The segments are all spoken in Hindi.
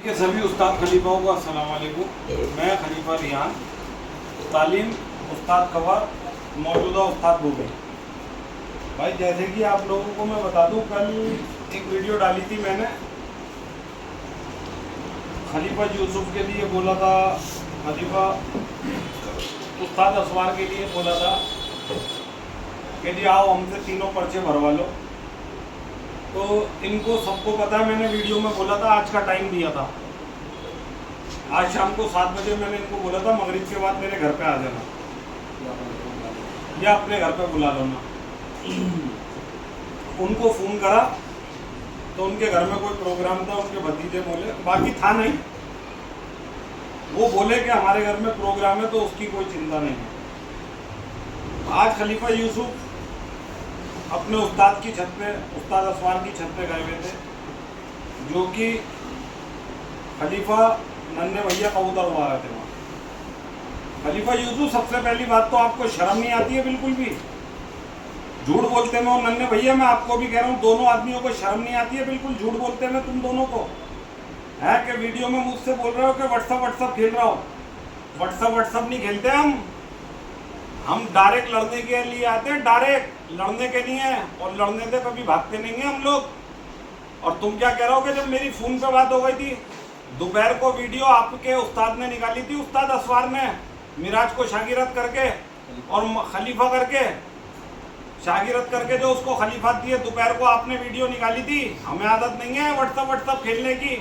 के सभी उस्ताद खलीफाओं को अस्सलाम वालेकुम। मैं खलीफा रियान, तालीम उस्ताद कवर, मौजूदा उस्ताद बोगे। भाई जैसे कि आप लोगों को मैं बता दूं, कल एक वीडियो डाली थी मैंने, खलीफा यूसुफ के लिए बोला था, खलीफा उस्ताद असवार के लिए बोला था कि जी आओ हमसे तीनों पर्चे भरवा लो। तो इनको सबको पता है, मैंने वीडियो में बोला था, आज का टाइम दिया था, आज शाम को 7 बजे मैंने इनको बोला था मगरिब के बाद मेरे घर पे आ जाना या अपने घर पे बुला लो ना। उनको फ़ोन करा तो उनके घर में कोई प्रोग्राम था, उनके भतीजे बोले, बाकी था नहीं, वो बोले कि हमारे घर में प्रोग्राम है तो उसकी कोई चिंता नहीं है। आज खलीफा यूसुफ अपने उस्ताद की छत पे, उस्ताद असवार की छत पे गए हुए थे, जो कि खलीफा नन्हे भैया कबूतर उड़ा रहे थे वहाँ। खलीफा यूसुफ, सबसे पहली बात तो आपको शर्म नहीं आती है बिल्कुल भी? झूठ बोलते हैं। और नन्हे भैया मैं आपको भी कह रहा हूँ, दोनों आदमियों को शर्म नहीं आती है बिल्कुल? झूठ बोलते हैं तुम दोनों को, है कि वीडियो में मुझसे बोल रहे हो कि व्हाट्सअप खेल रहा हो। व्हाट्सअप नहीं खेलते हम डायरेक्ट लड़ने के लिए आते हैं, डायरेक्ट लड़ने के नहीं है, और लड़ने से कभी भागते नहीं हैं हम लोग। और तुम क्या कह रहे हो कि जब मेरी फ़ोन पे बात हो गई थी, दोपहर को वीडियो आपके उस्ताद ने निकाली थी, उस्ताद असवार ने, मिराज को शागिरत करके और खलीफा करके, शागिरत करके जो उसको खलीफा दिए, दोपहर को आपने वीडियो निकाली थी। हमें आदत नहीं है व्हाट्सअप खेलने की।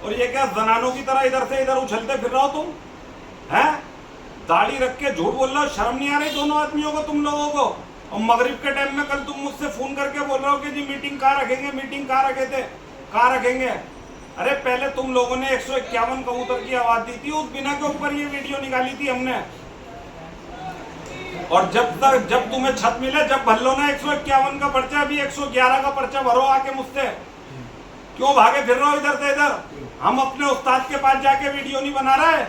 और ये क्या जनानों की तरह इधर से इधर उछलते फिर रहे हो तुम, हैं? दाढ़ी रख के झूठ बोल रहे हो, शर्म नहीं आ रही दोनों आदमियों को, तुम लोगों को? और मगरिब के टाइम में कल तुम मुझसे फ़ोन करके बोल रहे हो कि जी मीटिंग कहाँ रखेंगे, मीटिंग कहाँ रखे थे, कहाँ रखेंगे? अरे पहले तुम लोगों ने 151 कबूतर की आवाज़ दी थी, उस बिना के ऊपर ये वीडियो निकाली थी हमने। और जब तुम्हें छत मिले, जब भर लो ना 151 का पर्चा, अभी 111 का पर्चा भरो आके मुझसे। क्यों भागे फिर रहे हो इधर से इधर? हम अपने उस्ताद के पास जाके वीडियो नहीं बना रहे।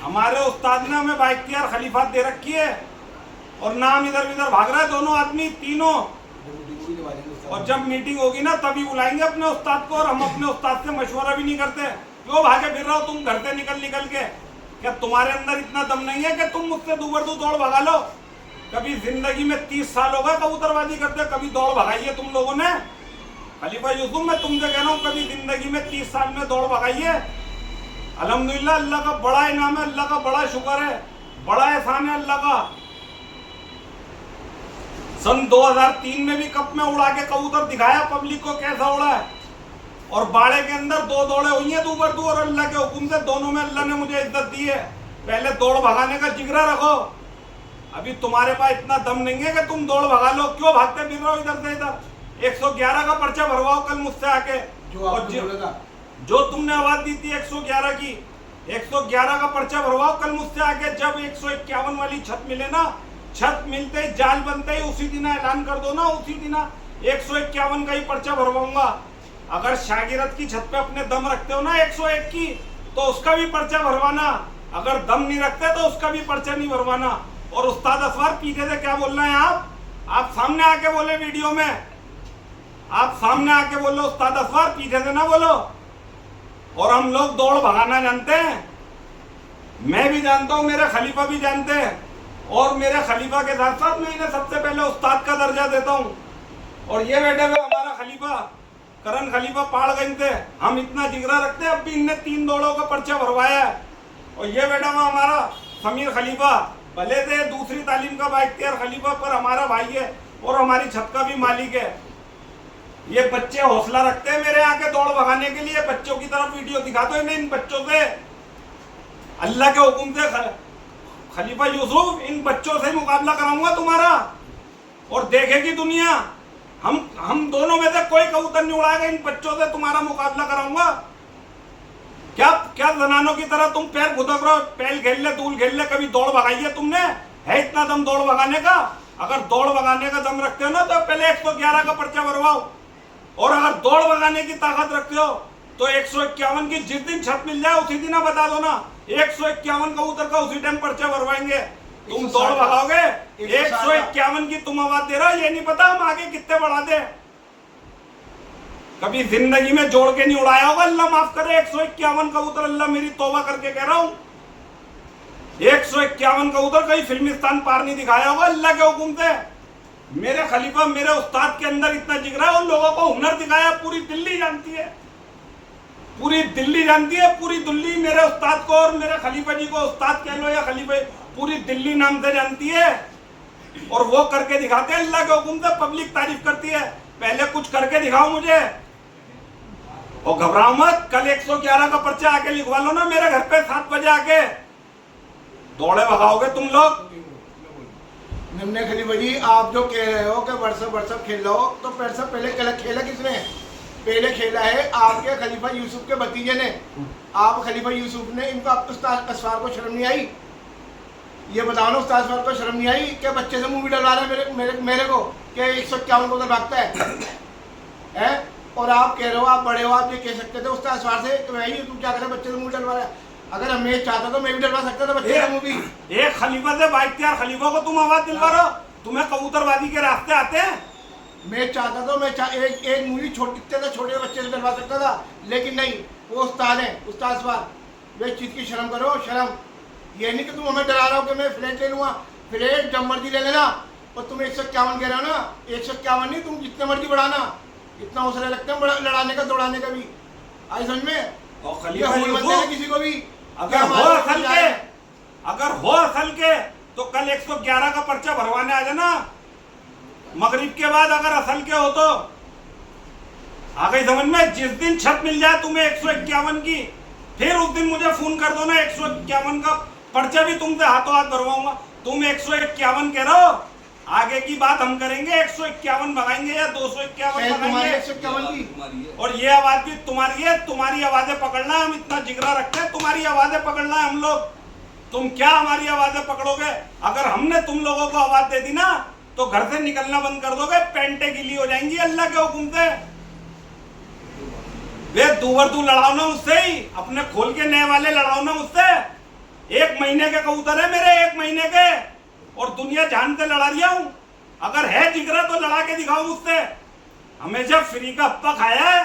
हमारे उस्ताद ने हमें बाइख्तियार खलीफात दे रखी है, और नाम इधर उधर भाग रहा है दोनों आदमी, तीनों। और जब मीटिंग होगी ना तभी बुलाएंगे अपने उस्ताद को, और हम अपने उस्ताद से मशवरा भी नहीं करते। क्यों भागे फिर रहे हो तुम घर से निकल के? क्या तुम्हारे अंदर इतना दम नहीं है कि तुम मुझसे दूबर दू दौड़ भगा लो? कभी जिंदगी में 30 साल हो गए कबूतरबाजी करते, कभी दौड़ भगाई है तुम लोगों ने? खलीफा यूसुफ, मैं तुमसे कह रहा हूँ, कभी जिंदगी में 30 साल में दौड़ भगाई है? अल्हम्दुलिल्लाह, अल्लाह का बड़ा इनाम है, अल्लाह का बड़ा शुक्र है, बड़ा एहसान है अल्लाह का। सन 2003 में भी कप में उड़ा के कबूतर दिखाया पब्लिक को कैसा उड़ा है, और बाड़े के अंदर 2 दौड़े हुई हैं दूबर दू, और अल्लाह के हुक्म से दोनों में अल्लाह ने मुझे इज्जत दी है। पहले दौड़ भगाने का जिगरा रखो। अभी तुम्हारे पास इतना दम नहीं है कि तुम दौड़ भगा लो। क्यों भागते फिर रहे हो इधर से इधर? 111 का पर्चा भरवाओ कल मुझसे आके, जो तुमने आवाज दी थी 111 की, 111 का पर्चा भरवाओ कल मुझसे आके। जब 151 वाली छत मिले ना, छत मिलते ही, जाल बनते ही, उसी दिन ऐलान कर दो ना, उसी दिन 151 का ही पर्चा भरवाऊंगा। अगर शागिरत की छत पे अपने दम रखते हो ना 101 की, तो उसका भी पर्चा भरवाना। अगर दम नहीं रखते तो उसका भी पर्चा नहीं भरवाना। और उस्ताद असवार पीछे से क्या बोल रहे हैं आप सामने आके बोले वीडियो में, आप सामने आके बोलो उस्ताद असवार, पीछे से ना बोलो। और हम लोग दौड़ भगाना जानते हैं, मैं भी जानता हूं, मेरे खलीफा भी जानते हैं, और मेरे खलीफा के साथ साथ मैं इन्हें सबसे पहले उस्ताद का दर्जा देता हूं। और ये बैठे हुए हमारा खलीफा करण खलीफा पहाड़गंज से, हम इतना जिगरा रखते हैं, अब भी इनने 3 दौड़ों का पर्चा भरवाया है। और ये बैठा हुआ हमारा समीर खलीफा, भले से दूसरी तालीम का बाइख्तियार खलीफा, पर हमारा भाई है और हमारी छत का भी मालिक है। ये बच्चे हौसला रखते हैं मेरे आके दौड़ भगाने के लिए। बच्चों की तरफ वीडियो दिखा दो इन्हें, इन बच्चों से, अल्लाह के हुक्म से खलीफा यूसुफ, इन बच्चों से मुकाबला कराऊंगा तुम्हारा, और देखेगी दुनिया। हम दोनों में से कोई कबूतर नहीं उड़ाएगा, इन बच्चों से तुम्हारा मुकाबला कराऊंगा। क्या जनानों की तरह तुम पैर घुदक रहो, पैल खेल ले, दूल खेल ले, कभी दौड़ भगाई है तुमने? है इतना दम दौड़ भगाने का? अगर दौड़ भगाने का दम रखते हो ना तो पहले 111 का पर्चा भरवाओ। और अगर दौड़ भगाने की ताकत रखते हो तो 151 की जिस दिन छत मिल जाए उसी दिन बता दो ना, 151 कबूतर का उसी टाइम पर्चा भरवाएंगे। तुम दौड़ भगाओगे? 151 की तुम आवाज दे रहे हो, ये नहीं पता हम आगे कितने बढ़ा दे। कभी जिंदगी में जोड़ के नहीं उड़ाया होगा, अल्लाह माफ करे। 151 कबूतर, अल्लाह मेरी तौबा करके कह रहा हूं, 151 कबूतर कहीं फिल्मिस्तान पार नहीं दिखाया होगा अल्लाह के हुक्म से। मेरे खलीफा, मेरे उस्ताद के अंदर इतना जिगरा है, उन लोगों को हुनर दिखाया, पूरी दिल्ली जानती है, पूरी दिल्ली जानती है, पूरी दिल्ली मेरे उस्ताद को और मेरे खलीफा जी को, उस्ताद कह लो या खलीफा, पूरी दिल्ली नाम से जानती है। और वो करके दिखाते हैं अल्लाह के हुक्म से, पब्लिक तारीफ करती है। पहले कुछ करके दिखाओ मुझे, और घबराओ मत। कल 111 का पर्चा आके लिखवा लो ना मेरे घर पे 7 बजे आके, दौड़े भगाओगे तुम लोग। नन्हे खलीफा जी, आप जो कह रहे हो कि व्हाट्सएप खेल लो, तो व्हाट्सएप पहले खेला किसने? पहले खेला है आपके खलीफा यूसुफ के भतीजे ने। आप खलीफा यूसुफ ने इनको, आप उस्ताद असफार को शर्म नहीं आई? ये बताओ ना, उस्ताद असफार को शर्म नहीं आई कि बच्चे से मूवी डलवा रहे हैं मेरे को कि 151 को भागता है? और आप कह रहे हो, आप बड़े हो, आप ये कह सकते थे उस्ताद असफार से कि भाई तू क्या करे, बच्चे से मूवी डलवा रहा है। अगर मैं चाहता तो मैं भी डलवा सकता था बच्चे से मूवी। एक खलीफा से बाइख्तियार खलीफा को तुम आवाज दिलवा रहे हो, तुम्हें कबूतरबाजी के रास्ते आते हैं। मैं चाहता तो मैं एक मूवी छोटे बच्चे से डलवा सकता था, लेकिन नहीं, वो उस्ताद है, उस्ताद असफार। वे चीज की शर्म करो, शर्म। ये नहीं कि तुम हमें डरा रहे हो कि मैं फ्लैट ले लूंगा, फ्लैट जब मर्जी ले लेना। और तुम 151 कह रहे हो ना, 151 नहीं, तुम जितने मर्जी बढ़ाना, इतना हौसला लगता है लड़ाने का, दौड़ाने का भी। आई समझ में? और खलीफा किसी को भी अगर हो असल के तो कल 111 का पर्चा भरवाने आ जाना मगरिब के बाद, अगर असल के हो तो। आ गई समझ में? जिस दिन छत मिल जाए तुम्हें 151 की, फिर उस दिन मुझे फोन कर दो ना, 151 का पर्चा भी तुमसे हाथों हाथ भरवाऊंगा। तुम 151 कह रहे हो, आगे की बात हम करेंगे, 151 भगाएंगे या 251 भगाएंगे। और ये आवाज भी तुम्हारी है, तुम्हारी आवाजें पकड़ना है, हम इतना जिगरा रखते हैं, तुम्हारी आवाजें पकड़ना है हम लोग। तुम क्या हमारी आवाजें पकड़ोगे? अगर हमने तुम लोगों को आवाज दे दी ना, तो घर से निकलना बंद कर दोगे, पेंटे गीली हो जाएंगी अल्लाह के हुक्म से। वे दूर दूर लड़ाओ ना मुझसे ही, अपने खोल के नए वाले लड़ाओ ना मुझसे। 1 महीने के कबूतर है मेरे, 1 महीने के, और दुनिया जान से लड़ा दिया हूं। अगर है जिगरा तो लड़ा के दिखाओ मुझसे। हमेशा फ्री का हप्पा खाया है,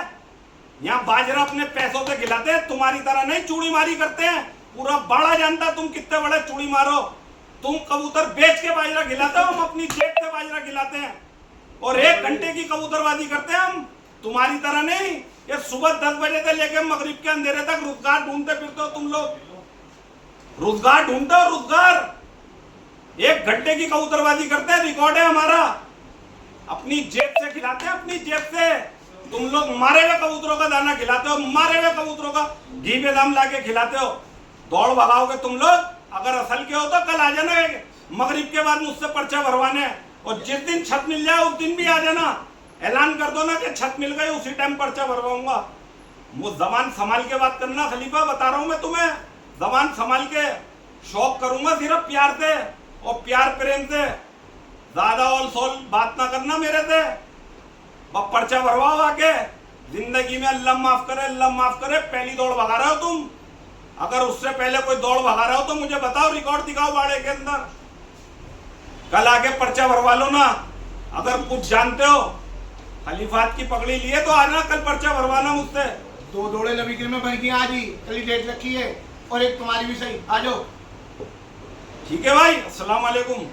यहाँ बाजरा अपने पैसों से खिलाते हैं, तुम्हारी तरह नहीं चूड़ी मारी करते हैं। पूरा बड़ा जानता तुम कितने बड़े चूड़ी मारो। तुम कबूतर बेच के बाजरा खिलाते हो, हम अपनी जेब से बाजरा खिलाते हैं, और 1 घंटे की कबूतरबाजी करते हैं हम, तुम्हारी तरह नहीं। ये सुबह 10 बजे से लेकर मगरिब के अंधेरे तक रोजगार ढूंढते फिरते हो तुम लोग, रोजगार ढूंढते हो, रोजगार। 1 घंटे की कबूतरबाजी करते हैं, रिकॉर्ड है हमारा, अपनी जेब से खिलाते हैं, अपनी जेब से। तुम लोग मारे हुए कबूतरों का दाना खिलाते हो, मारे हुए कबूतरों का घी बेदाम लाके खिलाते हो। दौड़ भगाओगे तुम लोग। अगर असल के हो तो कल आ जाना, मगरिब के बाद मुझसे पर्चा भरवाने, और जिस दिन छत मिल जाए उस दिन भी आ जाना। ऐलान कर दो ना कि छत मिल गई, उसी टाइम पर्चा भरवाऊंगा। वो जबान संभाल के बात करना खलीफा, बता रहा हूं मैं तुम्हें, जबान संभाल के। शौक करूंगा सिर्फ प्यार से और प्यार प्रेम से, ज्यादा ओल सोल बात ना करना मेरे से। पर्चा भरवाओ आके, जिंदगी में अल्लाह माफ करे, अल्लाह माफ करे। पहली दौड़ भगा रहे हो तुम, अगर उससे पहले कोई दौड़ भगा रहे हो तो मुझे बताओ, रिकॉर्ड दिखाओ बाड़े के अंदर। कल आके पर्चा भरवा लो ना, अगर कुछ जानते हो। खलीफात की पकड़ी लिए तो आना, कल पर्चा भरवाना मुझसे। 2 दौड़े नबी में बन गई आज ही, कल डेट रखी है, और एक तुम्हारी भी सही। आ जाओ। ठीक है भाई, अस्सलाम वालेकुम।